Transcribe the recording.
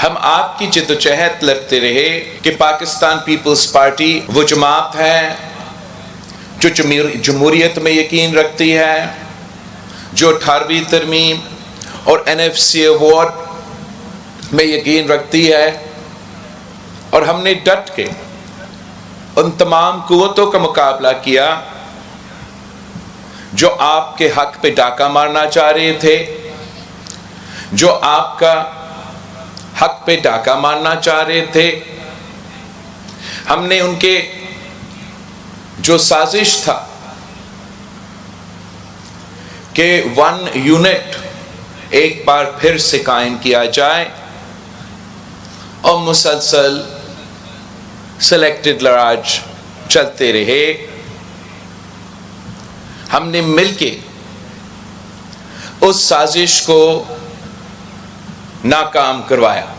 हम आपकी जिद्दोजहद लड़ते रहे कि पाकिस्तान पीपल्स पार्टी वो जमात है जो जमहूरियत में यकीन रखती है, जो 18वीं तरमीम और NFC अवार्ड में यकीन रखती है, और हमने डट के उन तमाम कुव्वतों का मुकाबला किया जो आपके हक पे डाका मारना चाह रहे थे, जो आपका हक पे डाका मारना चाह रहे थे। हमने उनके जो साजिश था कि 1 यूनिट एक बार फिर से कायम किया जाए और मुसलसल सिलेक्टेड लड़ाज चलते रहे, हमने मिलके उस साजिश को नाकाम करवाया।